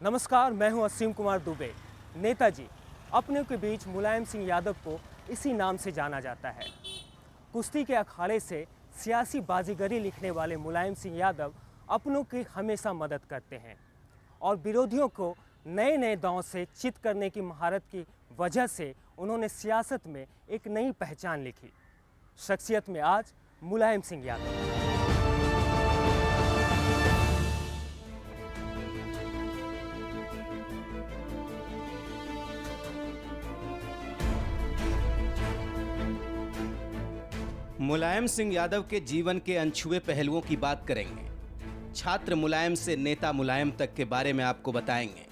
नमस्कार, मैं हूं असीम कुमार दुबे। नेताजी अपने के बीच मुलायम सिंह यादव को इसी नाम से जाना जाता है। कुश्ती के अखाड़े से सियासी बाजीगरी लिखने वाले मुलायम सिंह यादव अपनों की हमेशा मदद करते हैं और विरोधियों को नए नए दांव से चित करने की महारत की वजह से उन्होंने सियासत में एक नई पहचान लिखी। शख्सियत में आज मुलायम सिंह यादव। मुलायम सिंह यादव के जीवन के अनछुए पहलुओं की बात करेंगे। छात्र मुलायम से नेता मुलायम तक के बारे में आपको बताएंगे।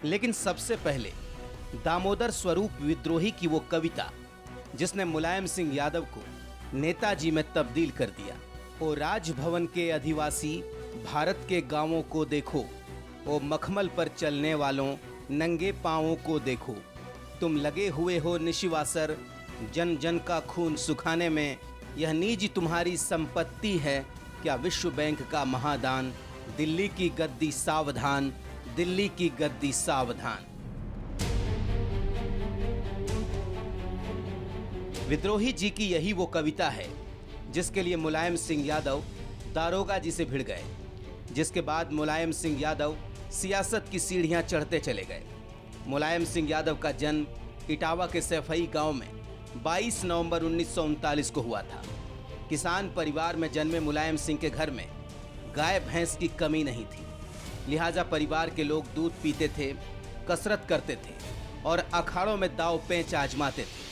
लेकिन सबसे पहले दामोदर स्वरूप विद्रोही की वो कविता जिसने मुलायम सिंह यादव को नेताजी में तब्दील कर दिया। ओ राजभवन के अधिवासी भारत के गांवों को देखो, ओ मखमल पर चलने वालों नंगे पांवों को देखो, तुम लगे हुए हो निशिवासर जन जन का खून सुखाने में, यह निज तुम्हारी संपत्ति है क्या विश्व बैंक का महादान, दिल्ली की गद्दी सावधान, दिल्ली की गद्दी सावधान। विद्रोही जी की यही वो कविता है जिसके लिए मुलायम सिंह यादव दारोगा जी से भिड़ गए, जिसके बाद मुलायम सिंह यादव सियासत की सीढ़ियां चढ़ते चले गए। मुलायम सिंह यादव का जन्म इटावा के सैफई गांव में 22 नवंबर 1939 को हुआ था। किसान परिवार में जन्मे मुलायम सिंह के घर में गाय भैंस की कमी नहीं थी, लिहाजा परिवार के लोग दूध पीते थे, कसरत करते थे और अखाड़ों में दाव पेंच आजमाते थे।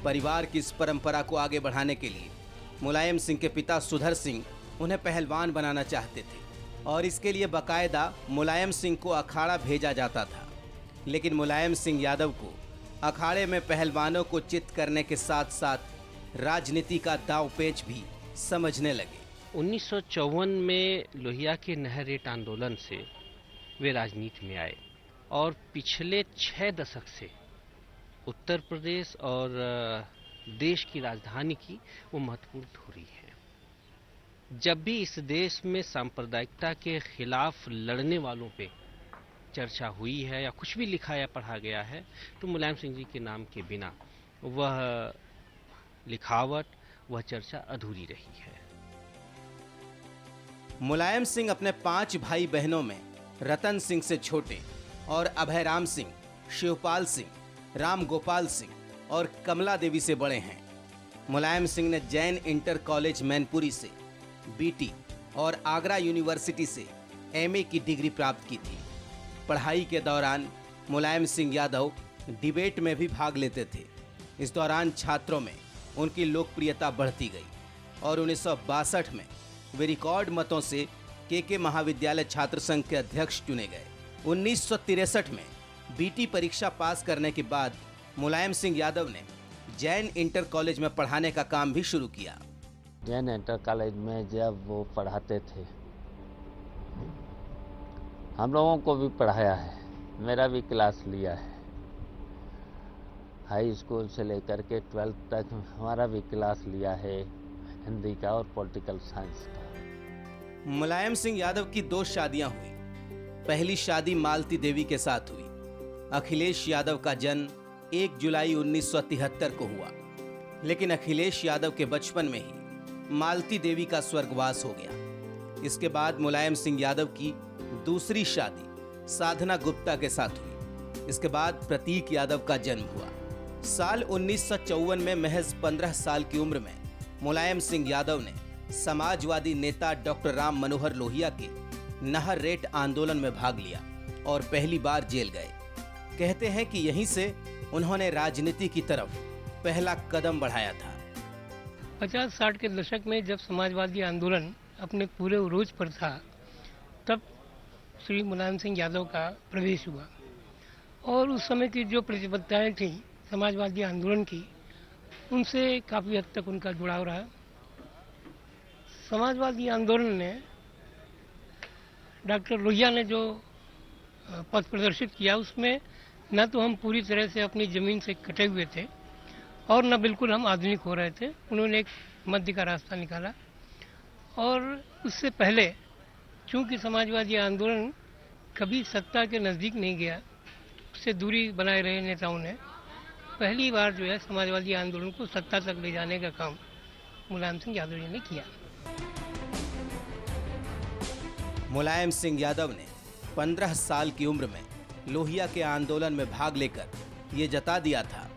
परिवार की इस परंपरा को आगे बढ़ाने के लिए मुलायम सिंह के पिता सुधर सिंह उन्हें पहलवान बनाना चाहते थे और इसके लिए बाकायदा मुलायम सिंह को अखाड़ा भेजा जाता था। लेकिन मुलायम सिंह यादव को अखाड़े में पहलवानों को चित करने के साथ साथ राजनीति का दाव पेच भी समझने लगे। 1954 में लोहिया के नहर रेट आंदोलन से वे राजनीति में आए और पिछले 6 दशक से उत्तर प्रदेश और देश की राजधानी की वो महत्वपूर्ण धुरी है। जब भी इस देश में सांप्रदायिकता के खिलाफ लड़ने वालों पे चर्चा हुई है या कुछ भी लिखा या पढ़ा गया है तो मुलायम सिंह जी के नाम के बिना वह लिखावट, वह चर्चा अधूरी रही है। मुलायम सिंह अपने 5 भाई बहनों में रतन सिंह से छोटे और अभयराम सिंह, शिवपाल सिंह, राम गोपाल सिंह और कमला देवी से बड़े हैं। मुलायम सिंह ने जैन इंटर कॉलेज मैनपुरी से बीटी और आगरा यूनिवर्सिटी से एमए की डिग्री प्राप्त की थी। पढ़ाई के दौरान मुलायम सिंह यादव डिबेट में भी भाग लेते थे। इस दौरान छात्रों में उनकी लोकप्रियता बढ़ती गई और 1962 में वे रिकॉर्ड मतों से के महाविद्यालय छात्र संघ के अध्यक्ष चुने गए। 1963 में बीटी परीक्षा पास करने के बाद मुलायम सिंह यादव ने जैन इंटर कॉलेज में पढ़ाने का काम भी शुरू किया। जैन इंटर कॉलेज में जब वो पढ़ाते थे, हम लोगों को भी पढ़ाया है, मेरा भी क्लास लिया है। हाई स्कूल से लेकर के 12th तक हमारा भी क्लास लिया है, हिंदी का और पॉलिटिकल साइंस का। मुलायम सिंह यादव की 2 शादियां हुई। पहली शादी मालती देवी के साथ हुई। अखिलेश यादव का जन्म 1 जुलाई 1973 को हुआ, लेकिन अखिलेश यादव के बचपन में ही मालती देवी का स्वर्गवास हो गया। इसके बाद मुलायम सिंह यादव की दूसरी शादी साधना गुप्ता के साथ हुई। इसके बाद प्रतीक यादव का जन्म हुआ। साल 1954 में महज 15 साल की उम्र में मुलायम सिंह यादव ने समाजवादी नेता डॉक्टर राम मनोहर लोहिया के नहर रेट आंदोलन में भाग लिया और पहली बार जेल गए। कहते हैं कि यहीं से उन्होंने राजनीति की तरफ पहला कदम बढ़ाया था। 50-60 के दशक में जब समाजवादी आंदोलन अपने पूरे उरूज पर था, तब श्री मुलायम सिंह यादव का प्रवेश हुआ और उस समय की जो प्रतिबद्धताएं थी समाजवादी आंदोलन की, उनसे काफ़ी हद तक उनका जुड़ाव रहा। समाजवादी आंदोलन ने डॉक्टर लोहिया ने जो पथ प्रदर्शित किया, उसमें न तो हम पूरी तरह से अपनी ज़मीन से कटे हुए थे और न बिल्कुल हम आधुनिक हो रहे थे। उन्होंने एक मध्य का रास्ता निकाला और उससे पहले चूंकि समाजवादी आंदोलन कभी सत्ता के नज़दीक नहीं गया, उससे दूरी बनाए रहे नेताओं ने। पहली बार जो है समाजवादी आंदोलन को सत्ता तक ले जाने का काम मुलायम सिंह यादव जी ने किया। मुलायम सिंह यादव ने 15 साल की उम्र में लोहिया के आंदोलन में भाग लेकर ये जता दिया था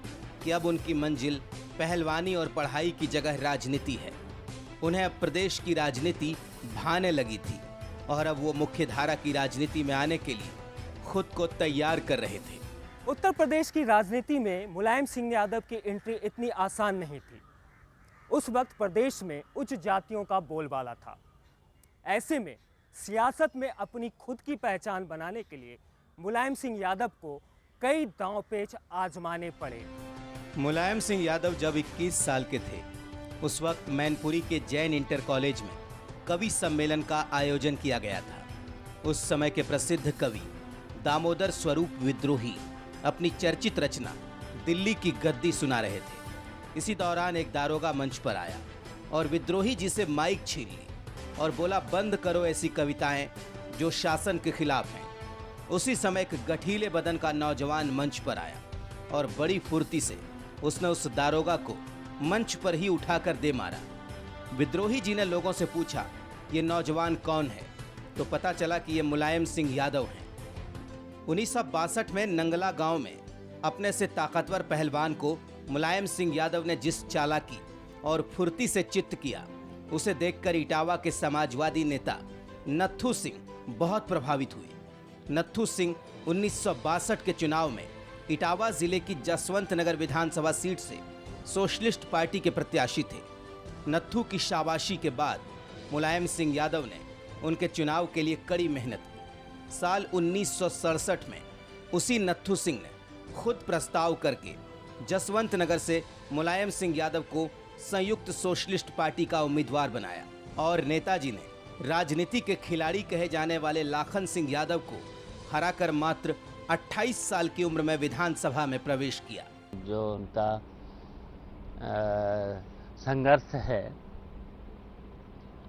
कि अब उनकी मंजिल पहलवानी और पढ़ाई की जगह राजनीति है। उन्हें अब प्रदेश की राजनीति भाने लगी थी और अब वो मुख्य धारा की राजनीति में आने के लिए खुद को तैयार कर रहे थे। उत्तर प्रदेश की राजनीति में मुलायम सिंह यादव की एंट्री इतनी आसान नहीं थी। उस वक्त प्रदेश में उच्च जातियों का बोलबाला था। ऐसे में सियासत में अपनी खुद की पहचान बनाने के लिए मुलायम सिंह यादव को कई दांव पेच आजमाने पड़े। मुलायम सिंह यादव जब 21 साल के थे, उस वक्त मैनपुरी के जैन इंटर कॉलेज में कवि सम्मेलन का आयोजन किया गया था। उस समय के प्रसिद्ध कवि दामोदर स्वरूप विद्रोही अपनी चर्चित रचना दिल्ली की गद्दी सुना रहे थे। इसी दौरान एक दारोगा मंच पर आया और विद्रोही जी से माइक छीन ली और बोला, बंद करो ऐसी कविताएं जो शासन के खिलाफ हैं। उसी समय एक गठीले बदन का नौजवान मंच पर आया और बड़ी फुर्ती से उसने उस दारोगा को मंच पर ही उठाकर दे मारा। विद्रोही जी ने लोगों से पूछा, ये नौजवान कौन है? तो पता चला कि ये मुलायम सिंह यादव हैं। 1962 में नंगला गांव में अपने से ताकतवर पहलवान को मुलायम सिंह यादव ने जिस चालाकी और फुर्ती से चित्त किया, उसे देखकर इटावा के समाजवादी नेता नत्थू सिंह बहुत प्रभावित हुए। नत्थू सिंह 1962 के चुनाव में इटावा जिले की जसवंत नगर विधानसभा सीट से सोशलिस्ट पार्टी के प्रत्याशी थे। नत्थू की शाबाशी के बाद मुलायम सिंह यादव ने उनके चुनाव के लिए कड़ी मेहनत की। साल 1967 में उसी नत्थू सिंह ने खुद प्रस्ताव करके जसवंत नगर से मुलायम सिंह यादव को संयुक्त सोशलिस्ट पार्टी का उम्मीदवार बनाया और नेताजी ने राजनीति के खिलाड़ी कहे जाने वाले लाखन सिंह यादव को हराकर मात्र 28 साल की उम्र में विधानसभा में प्रवेश किया। जो उनका संघर्ष है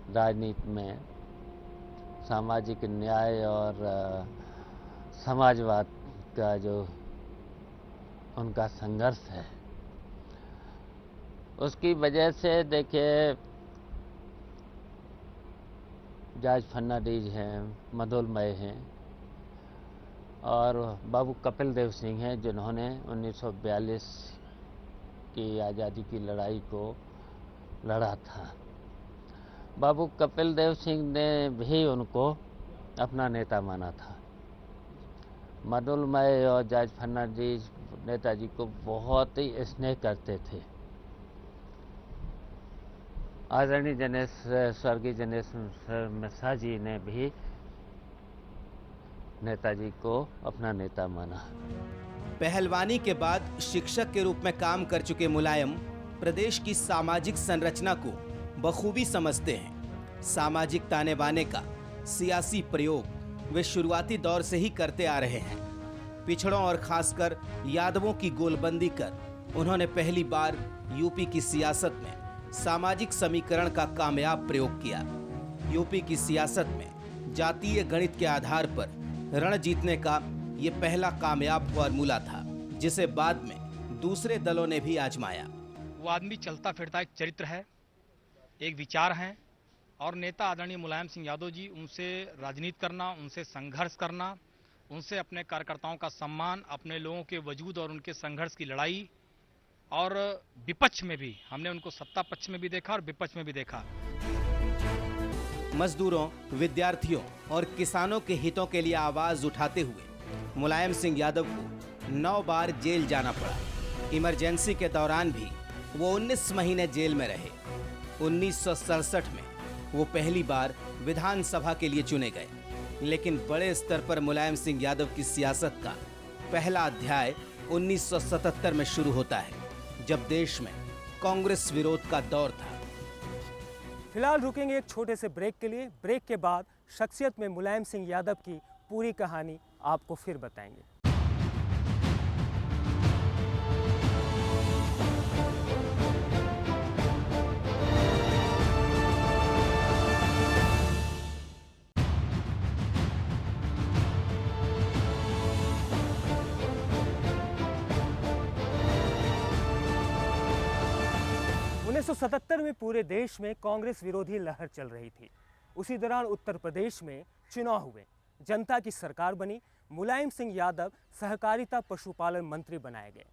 राजनीति में, सामाजिक न्याय और समाजवाद का जो उनका संघर्ष है, उसकी वजह से देखिए जॉर्ज फर्नांडीज हैं, मदोलमय हैं और बाबू कपिल देव सिंह हैं, जिन्होंने 1942 की आज़ादी की लड़ाई को लड़ा था। बाबू कपिल देव सिंह ने भी उनको अपना नेता माना था। मदोलमय और जॉर्ज फर्नांडीज नेताजी को बहुत ही स्नेह करते थे। आदरणीय स्वर्गीय जनेश मिश्रा जी ने भी नेताजी को अपना नेता माना। पहलवानी के बाद शिक्षक के रूप में काम कर चुके मुलायम प्रदेश की सामाजिक संरचना को बखूबी समझते हैं। सामाजिक ताने बाने का सियासी प्रयोग वे शुरुआती दौर से ही करते आ रहे हैं। पिछड़ों और खासकर यादवों की गोलबंदी कर उन्होंने पहली बार यूपी की सियासत में सामाजिक समीकरण का कामयाब प्रयोग किया। यूपी की सियासत में जातीय गणित के आधार पर रण जीतने का ये पहला कामयाब फॉर्मूला था, जिसे बाद में दूसरे दलों ने भी आजमाया। वो आदमी चलता फिरता एक चरित्र है, एक विचार है और नेता आदरणीय मुलायम सिंह यादव जी, उनसे राजनीति करना, उनसे संघर्ष करना, उनसे अपने कार्यकर्ताओं का सम्मान, अपने लोगों के वजूद और उनके संघर्ष की लड़ाई, और विपक्ष में भी हमने उनको सत्ता पक्ष में भी देखा और विपक्ष में भी देखा। मजदूरों, विद्यार्थियों और किसानों के हितों के लिए आवाज उठाते हुए मुलायम सिंह यादव को 9 बार जेल जाना पड़ा। इमरजेंसी के दौरान भी वो 19 महीने जेल में रहे। 1967 में वो पहली बार विधानसभा के लिए चुने गए। लेकिन बड़े स्तर पर मुलायम सिंह यादव की सियासत का पहला अध्याय 1977 में शुरू होता है, जब देश में कांग्रेस विरोध का दौर था। फिलहाल रुकेंगे एक छोटे से ब्रेक के लिए। ब्रेक के बाद शख्सियत में मुलायम सिंह यादव की पूरी कहानी आपको फिर बताएंगे। 1977 में पूरे देश में कांग्रेस विरोधी लहर चल रही थी। उसी दौरान उत्तर प्रदेश में चुनाव हुए, जनता की सरकार बनी, मुलायम सिंह यादव सहकारिता पशुपालन मंत्री बनाए गए।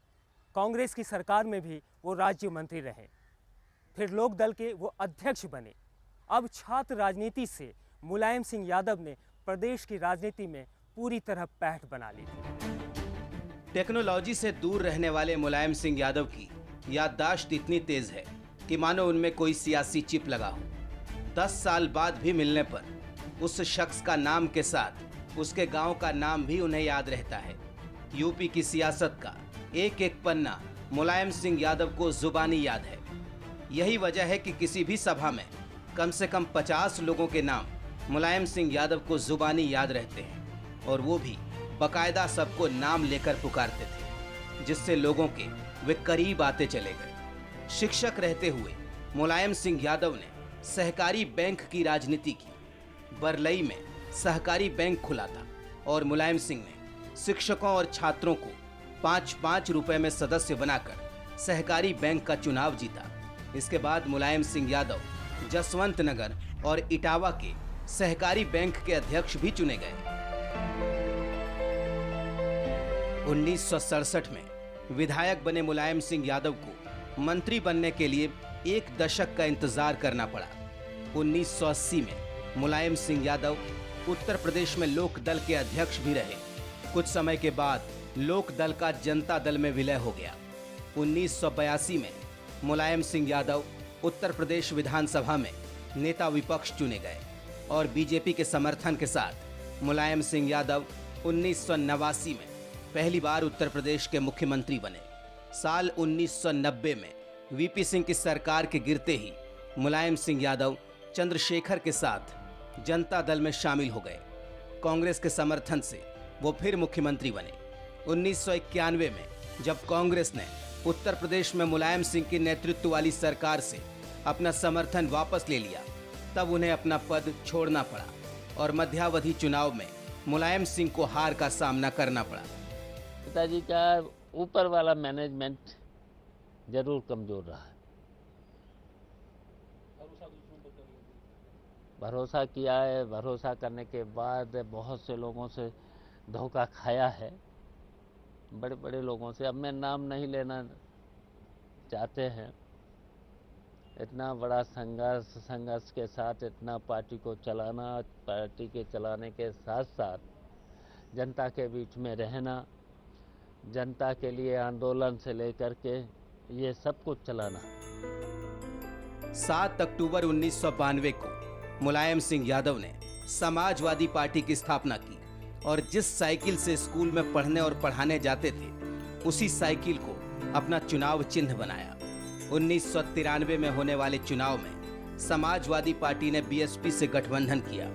कांग्रेस की सरकार में भी वो राज्य मंत्री रहे, फिर लोक दल के वो अध्यक्ष बने। अब छात्र राजनीति से मुलायम सिंह यादव ने प्रदेश की राजनीति में पूरी तरह पैठ बना ली थी। टेक्नोलॉजी से दूर रहने वाले मुलायम सिंह यादव की याददाश्त इतनी तेज है कि मानो उनमें कोई सियासी चिप लगा हो। 10 साल बाद भी मिलने पर उस शख्स का नाम के साथ उसके गांव का नाम भी उन्हें याद रहता है। यूपी की सियासत का एक एक पन्ना मुलायम सिंह यादव को जुबानी याद है। यही वजह है कि किसी भी सभा में कम से कम 50 लोगों के नाम मुलायम सिंह यादव को जुबानी याद रहते हैं, और वो भी बकायदा सबको नाम लेकर पुकारते थे, जिससे लोगों के वे करीब आते चले गए। शिक्षक रहते हुए मुलायम सिंह यादव ने सहकारी बैंक की राजनीति की। बरलई में सहकारी बैंक खुला था और मुलायम सिंह ने शिक्षकों और छात्रों को 5-5 रुपए में सदस्य बनाकर सहकारी बैंक का चुनाव जीता। इसके बाद मुलायम सिंह यादव जसवंत नगर और इटावा के सहकारी बैंक के अध्यक्ष भी चुने गए। 1967 में विधायक बने मुलायम सिंह यादव को मंत्री बनने के लिए 1 दशक का इंतजार करना पड़ा। 1980 में मुलायम सिंह यादव उत्तर प्रदेश में लोक दल के अध्यक्ष भी रहे। कुछ समय के बाद लोक दल का जनता दल में विलय हो गया। 1982 में मुलायम सिंह यादव उत्तर प्रदेश विधानसभा में नेता विपक्ष चुने गए और बीजेपी के समर्थन के साथ मुलायम सिंह यादव 1989 में पहली बार उत्तर प्रदेश के मुख्यमंत्री बने। साल 1990 में वीपी सिंह की सरकार के गिरते ही मुलायम सिंह यादव चंद्रशेखर के साथ जनता दल में शामिल हो गए। कांग्रेस के समर्थन से वो फिर मुख्यमंत्री बने। 1991 में जब कांग्रेस ने उत्तर प्रदेश में मुलायम सिंह की नेतृत्व वाली सरकार से अपना समर्थन वापस ले लिया, तब उन्हें अपना पद छोड़ना पड़ा और मध्यावधि चुनाव में मुलायम सिंह को हार का सामना करना पड़ा। पिताजी का ऊपर वाला मैनेजमेंट जरूर कमजोर रहा है। भरोसा किया है, भरोसा करने के बाद बहुत से लोगों से धोखा खाया है, बड़े बड़े लोगों से। अब मैं नाम नहीं लेना चाहते हैं। इतना बड़ा संघर्ष के साथ इतना पार्टी को चलाना, पार्टी के चलाने के साथ साथ जनता के बीच में रहना, जनता के लिए आंदोलन से लेकर के ये सब कुछ चलाना। 7 अक्टूबर 1992 को मुलायम सिंह यादव ने समाजवादी पार्टी की स्थापना की और जिस साइकिल से स्कूल में पढ़ने और पढ़ाने जाते थे, उसी साइकिल को अपना चुनाव चिन्ह बनाया। 1993 में होने वाले चुनाव में समाजवादी पार्टी ने बीएसपी से गठबंधन किया।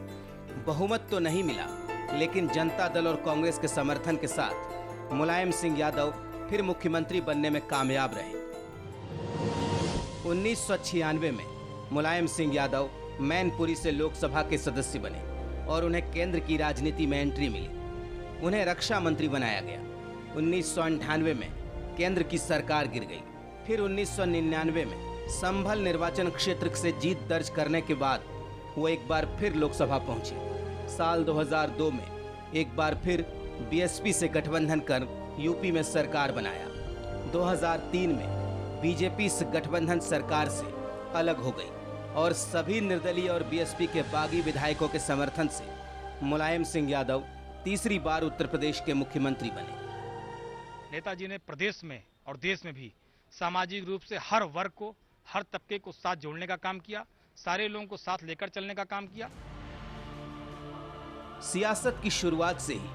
बहुमत तो नहीं मिला, लेकिन जनता दल और कांग्रेस के समर्थन के साथ मुलायम सिंह यादव फिर मुख्यमंत्री बनने में कामयाब रहे। 1996 में मुलायम सिंह यादव मैनपुरी से लोकसभा के सदस्य बने और उन्हें केंद्र की राजनीति में एंट्री मिली। उन्हें रक्षा मंत्री बनाया गया। 1998 में केंद्र की सरकार गिर गई। फिर 1999 में संभल निर्वाचन क्षेत्र से जीत दर्ज करने के बाद वो एक बार फिर लोकसभा पहुंचे। साल 2002 में एक बार फिर बीएसपी से गठबंधन कर यूपी में सरकार बनाया। 2003 में बीजेपी इस गठबंधन सरकार से अलग हो गई और सभी निर्दलीय और बीएसपी के बागी विधायकों के समर्थन से मुलायम सिंह यादव तीसरी बार उत्तर प्रदेश के मुख्यमंत्री बने। नेताजी ने प्रदेश में और देश में भी सामाजिक रूप से हर वर्ग को, हर तबके को साथ जोड़ने का काम किया, सारे लोगों को साथ लेकर चलने का काम किया। सियासत की शुरुआत से ही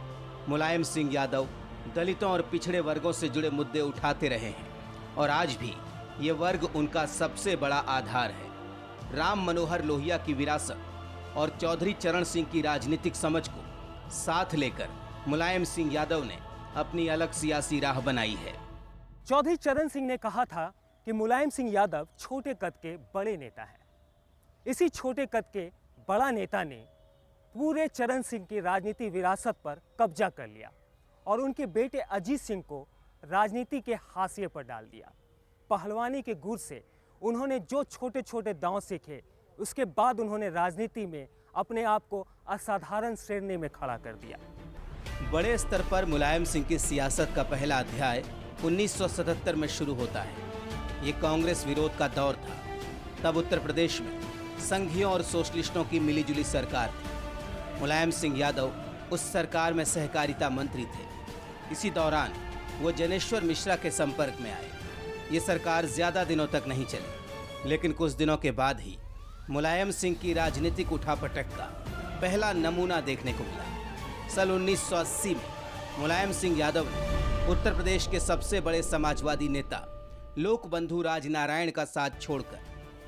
मुलायम सिंह यादव दलितों और पिछड़े वर्गों से जुड़े मुद्दे उठाते रहे हैं और आज भी ये वर्ग उनका सबसे बड़ा आधार है। राम मनोहर लोहिया की विरासत और चौधरी चरण सिंह की राजनीतिक समझ को साथ लेकर मुलायम सिंह यादव ने अपनी अलग सियासी राह बनाई है। चौधरी चरण सिंह ने कहा था कि मुलायम सिंह यादव छोटे कद के बड़े नेता हैं। इसी छोटे कद के बड़ा नेता ने पूरे चरण सिंह की राजनीति विरासत पर कब्जा कर लिया और उनके बेटे अजीत सिंह को राजनीति के हाशिए पर डाल दिया। पहलवानी के गुर से उन्होंने जो छोटे छोटे दांव सीखे, उसके बाद उन्होंने राजनीति में अपने आप को असाधारण श्रेणी में खड़ा कर दिया। बड़े स्तर पर मुलायम सिंह की सियासत का पहला अध्याय 1977 में शुरू होता है। ये कांग्रेस विरोध का दौर था। तब उत्तर प्रदेश में संघियों और सोशलिस्टों की मिलीजुली सरकार थी। मुलायम सिंह यादव उस सरकार में सहकारिता मंत्री थे। इसी दौरान वो जनेश्वर मिश्रा के संपर्क में आए। ये सरकार ज़्यादा दिनों तक नहीं चली, लेकिन कुछ दिनों के बाद ही मुलायम सिंह की राजनीतिक उठापटक का पहला नमूना देखने को मिला। सन 1980 में मुलायम सिंह यादव ने उत्तर प्रदेश के सबसे बड़े समाजवादी नेता लोकबंधु राजनारायण का साथ छोड़कर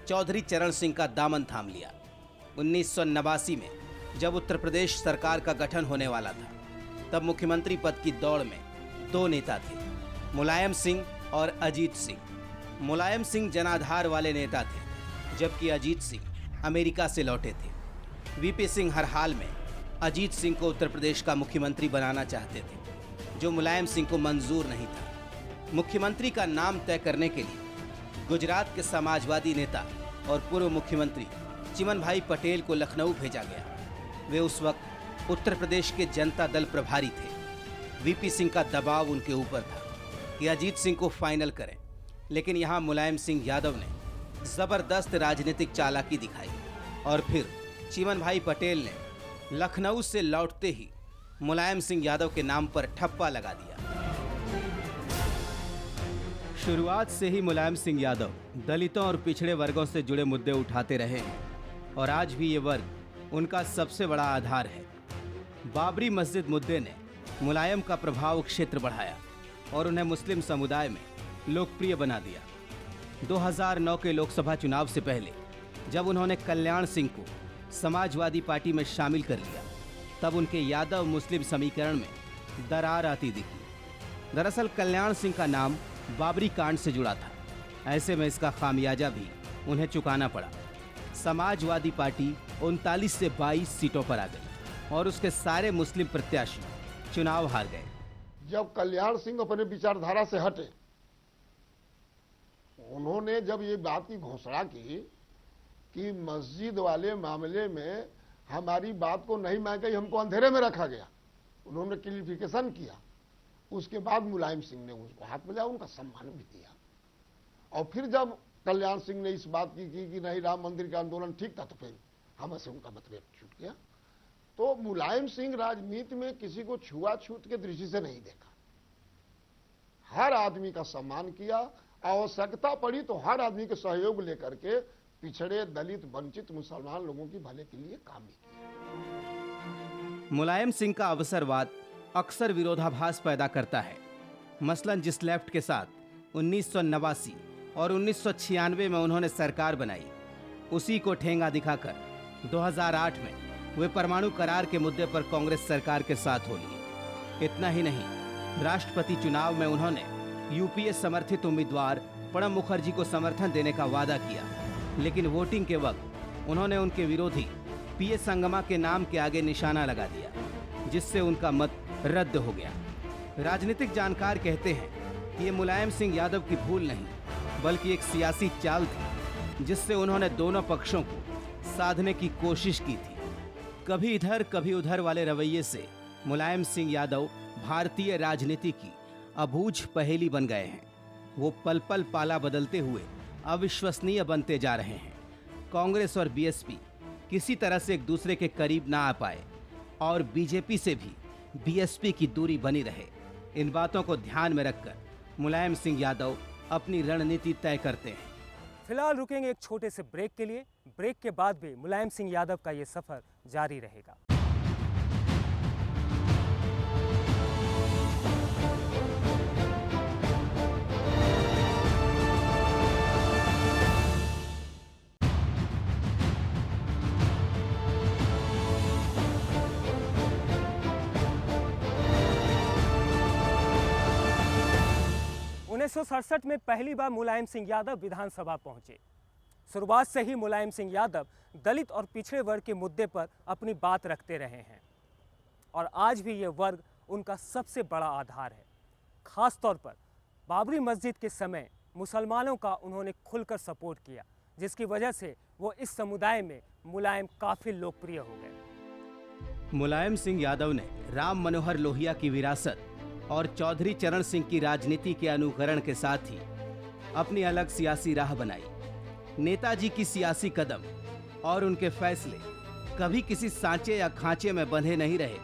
चौधरी चरण सिंह का दामन थाम लिया। 1989 में जब उत्तर प्रदेश सरकार का गठन होने वाला था, तब मुख्यमंत्री पद की दौड़ में दो नेता थे, मुलायम सिंह और अजीत सिंह। मुलायम सिंह जनाधार वाले नेता थे, जबकि अजीत सिंह अमेरिका से लौटे थे। वीपी सिंह हर हाल में अजीत सिंह को उत्तर प्रदेश का मुख्यमंत्री बनाना चाहते थे, जो मुलायम सिंह को मंजूर नहीं था। मुख्यमंत्री का नाम तय करने के लिए गुजरात के समाजवादी नेता और पूर्व मुख्यमंत्री चिमन भाई पटेल को लखनऊ भेजा गया। वे उस वक्त उत्तर प्रदेश के जनता दल प्रभारी थे। वीपी सिंह का दबाव उनके ऊपर था कि अजीत सिंह को फाइनल करें, लेकिन यहाँ मुलायम सिंह यादव ने जबरदस्त राजनीतिक चालाकी दिखाई और फिर चिमन भाई पटेल ने लखनऊ से लौटते ही मुलायम सिंह यादव के नाम पर ठप्पा लगा दिया। शुरुआत से ही मुलायम सिंह यादव दलितों और पिछड़े वर्गों से जुड़े मुद्दे उठाते रहे हैं और आज भी ये वर्ग उनका सबसे बड़ा आधार है। बाबरी मस्जिद मुद्दे ने मुलायम का प्रभाव क्षेत्र बढ़ाया और उन्हें मुस्लिम समुदाय में लोकप्रिय बना दिया। 2009 के लोकसभा चुनाव से पहले जब उन्होंने कल्याण सिंह को समाजवादी पार्टी में शामिल कर लिया, तब उनके यादव मुस्लिम समीकरण में दरार आती दिखी। दरअसल कल्याण सिंह का नाम बाबरी कांड से जुड़ा था। ऐसे में इसका खामियाजा भी उन्हें चुकाना पड़ा। समाजवादी पार्टी 39 से 22 सीटों पर आ गई और उसके सारे मुस्लिम प्रत्याशी चुनाव हार गए। जब कल्याण सिंह अपने विचारधारा से हटे, उन्होंने जब ये बात की घोषणा की कि मस्जिद वाले मामले में हमारी बात को नहीं मान गई, हमको अंधेरे में रखा गया, उन्होंने क्लियरिफिकेशन किया। उसके बाद मुलायम सिंह ने उसको हाथ मिलाया, उनका सम्मान भी किया। और फिर जब कल्याण सिंह ने इस बात की कि नहीं राम मंदिर का आंदोलन ठीक था, तो फिर हमसे उनका मतभेद छूट गया। तो मुलायम सिंह राजनीति में किसी को छुआछूत के दृष्टि से नहीं देखा, हर आदमी का सम्मान किया। आवश्यकता पड़ी तो हर आदमी के सहयोग लेकर के पिछड़े, दलित, वंचित मुसलमान लोगों की भले के लिए काम भी किया। मुलायम सिंह का अवसरवाद अक्सर विरोधाभास पैदा करता है। मसलन जिस लेफ्ट के साथ 1989 और 1996 में उन्होंने सरकार बनाई, उसी को ठेंगा दिखाकर 2008 में वे परमाणु करार के मुद्दे पर कांग्रेस सरकार के साथ हो लिए। इतना ही नहीं, राष्ट्रपति चुनाव में उन्होंने यूपीए समर्थित उम्मीदवार प्रणब मुखर्जी को समर्थन देने का वादा किया, लेकिन वोटिंग के वक्त उन्होंने उनके विरोधी पीए संगमा के नाम के आगे निशाना लगा दिया, जिससे उनका मत रद्द हो गया। राजनीतिक जानकार कहते हैं कि ये मुलायम सिंह यादव की भूल नहीं, बल्कि एक सियासी चाल थी, जिससे उन्होंने दोनों पक्षों को साधने की कोशिश की थी। कभी इधर कभी उधर वाले रवैये से मुलायम सिंह यादव भारतीय राजनीति की अबूझ पहेली बन गए हैं। वो पल पल पाला बदलते हुए अविश्वसनीय बनते जा रहे हैं। कांग्रेस और बीएसपी किसी तरह से एक दूसरे के करीब ना आ पाए और बीजेपी से भी बीएसपी की दूरी बनी रहे। इन बातों को ध्यान में रखकर मुलायम सिंह यादव अपनी रणनीति तय करते हैं। फिलहाल रुकेंगे एक छोटे से ब्रेक के लिए। ब्रेक के बाद भी मुलायम सिंह यादव का ये सफर जारी रहेगा। उन्नीस 1967 में पहली बार मुलायम सिंह यादव विधानसभा पहुंचे। शुरुआत से ही मुलायम सिंह यादव दलित और पिछड़े वर्ग के मुद्दे पर अपनी बात रखते रहे हैं और आज भी ये वर्ग उनका सबसे बड़ा आधार है। खास तौर पर बाबरी मस्जिद के समय मुसलमानों का उन्होंने खुलकर सपोर्ट किया, जिसकी वजह से वो इस समुदाय में मुलायम काफ़ी लोकप्रिय हो गए। मुलायम सिंह यादव ने राम मनोहर लोहिया की विरासत और चौधरी चरण सिंह की राजनीति के अनुकरण के साथ ही अपनी अलग सियासी राह बनाई। नेताजी की सियासी कदम और उनके फैसले कभी किसी सांचे या खांचे में बंधे नहीं रहे।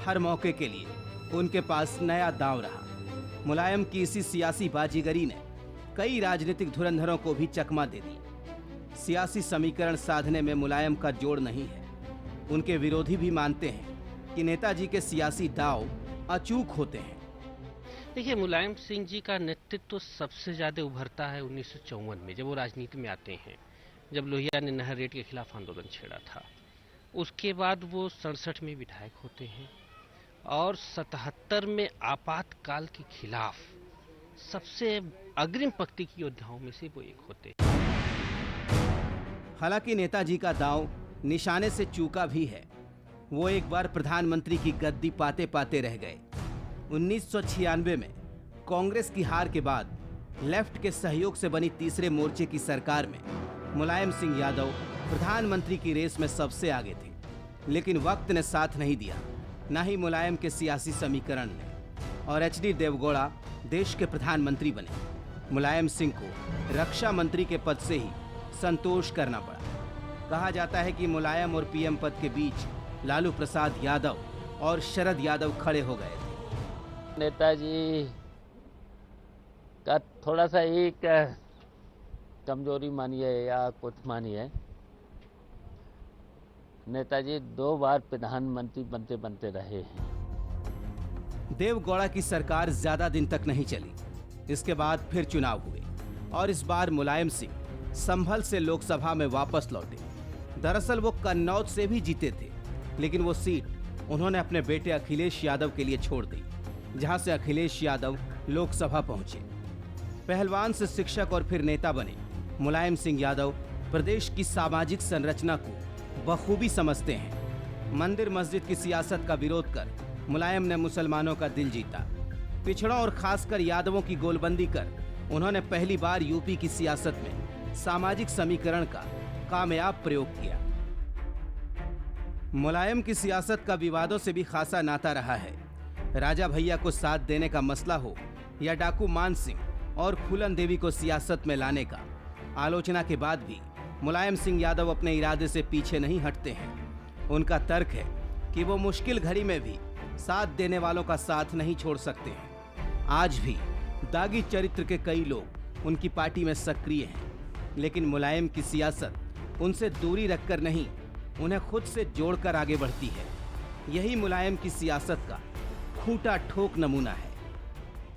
हर मौके के लिए उनके पास नया दांव रहा। मुलायम की इसी सियासी बाजीगरी ने कई राजनीतिक धुरंधरों को भी चकमा दे दिया। सियासी समीकरण साधने में मुलायम का जोड़ नहीं है। उनके विरोधी भी मानते हैं कि नेताजी के सियासी दांव अचूक होते हैं। देखिए, मुलायम सिंह जी का नेतृत्व तो सबसे ज़्यादा उभरता है 1954 में, जब वो राजनीति में आते हैं, जब लोहिया ने नहर रेट के खिलाफ आंदोलन छेड़ा था। उसके बाद वो 67 में विधायक होते हैं और 77 में आपातकाल के खिलाफ सबसे अग्रिम पंक्ति की योद्धाओं में से वो एक होते हैं। हालांकि नेताजी का दांव निशाने से चूका भी है। वो एक बार प्रधानमंत्री की गद्दी पाते पाते रह गए। 1996 में कांग्रेस की हार के बाद लेफ्ट के सहयोग से बनी तीसरे मोर्चे की सरकार में मुलायम सिंह यादव प्रधानमंत्री की रेस में सबसे आगे थे, लेकिन वक्त ने साथ नहीं दिया, न ही मुलायम के सियासी समीकरण ने, और एचडी देवगौड़ा देश के प्रधानमंत्री बने। मुलायम सिंह को रक्षा मंत्री के पद से ही संतोष करना पड़ा। कहा जाता है कि मुलायम और पीएम पद के बीच लालू प्रसाद यादव और शरद यादव खड़े हो गए थे। नेताजी का थोड़ा सा एक कमजोरी मानिए या कुछ मानिए, नेताजी 2 बार प्रधानमंत्री बनते बनते रहे हैं। देवगौड़ा की सरकार ज्यादा दिन तक नहीं चली। इसके बाद फिर चुनाव हुए और इस बार मुलायम सिंह संभल से लोकसभा में वापस लौटे। दरअसल वो कन्नौज से भी जीते थे, लेकिन वो सीट उन्होंने अपने बेटे अखिलेश यादव के लिए छोड़ दी, जहां से अखिलेश यादव लोकसभा पहुंचे। पहलवान से शिक्षक और फिर नेता बने मुलायम सिंह यादव प्रदेश की सामाजिक संरचना को बखूबी समझते हैं। मंदिर मस्जिद की सियासत का विरोध कर मुलायम ने मुसलमानों का दिल जीता। पिछड़ों और खासकर यादवों की गोलबंदी कर उन्होंने पहली बार यूपी की सियासत में सामाजिक समीकरण का कामयाब प्रयोग किया। मुलायम की सियासत का विवादों से भी खासा नाता रहा है। राजा भैया को साथ देने का मसला हो या डाकू मान सिंह और फूलन देवी को सियासत में लाने का, आलोचना के बाद भी मुलायम सिंह यादव अपने इरादे से पीछे नहीं हटते हैं। उनका तर्क है कि वो मुश्किल घड़ी में भी साथ देने वालों का साथ नहीं छोड़ सकते हैं। आज भी दागी चरित्र के कई लोग उनकी पार्टी में सक्रिय हैं, लेकिन मुलायम की सियासत उनसे दूरी रखकर नहीं, उन्हें खुद से जोड़कर आगे बढ़ती है। यही मुलायम की सियासत का खूंटा ठोक नमूना है।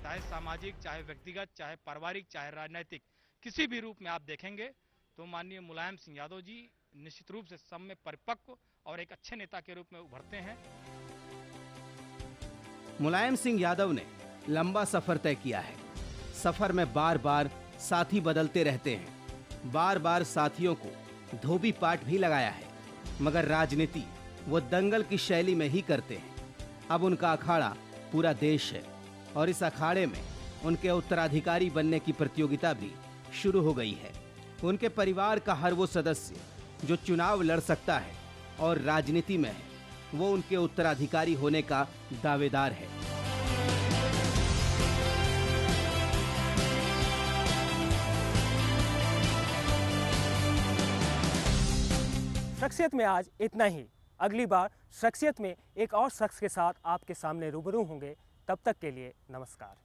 चाहे सामाजिक, चाहे व्यक्तिगत, चाहे पारिवारिक, चाहे राजनीतिक, किसी भी रूप में आप देखेंगे तो माननीय मुलायम सिंह यादव जी निश्चित रूप से सब में परिपक्व और एक अच्छे नेता के रूप में उभरते हैं। मुलायम सिंह यादव ने लंबा सफर तय किया है। सफर में बार बार साथी बदलते रहते हैं। बार बार साथियों को धोबी पाट भी लगाया है, मगर राजनीति वो दंगल की शैली में ही करते हैं। अब उनका अखाड़ा पूरा देश है और इस अखाड़े में उनके उत्तराधिकारी बनने की प्रतियोगिता भी शुरू हो गई है। उनके परिवार का हर वो सदस्य जो चुनाव लड़ सकता है और राजनीति में है, वो उनके उत्तराधिकारी होने का दावेदार है। शख्सियत में आज इतना ही। अगली बार शख्सियत में एक और शख्स के साथ आपके सामने रूबरू होंगे। तब तक के लिए नमस्कार।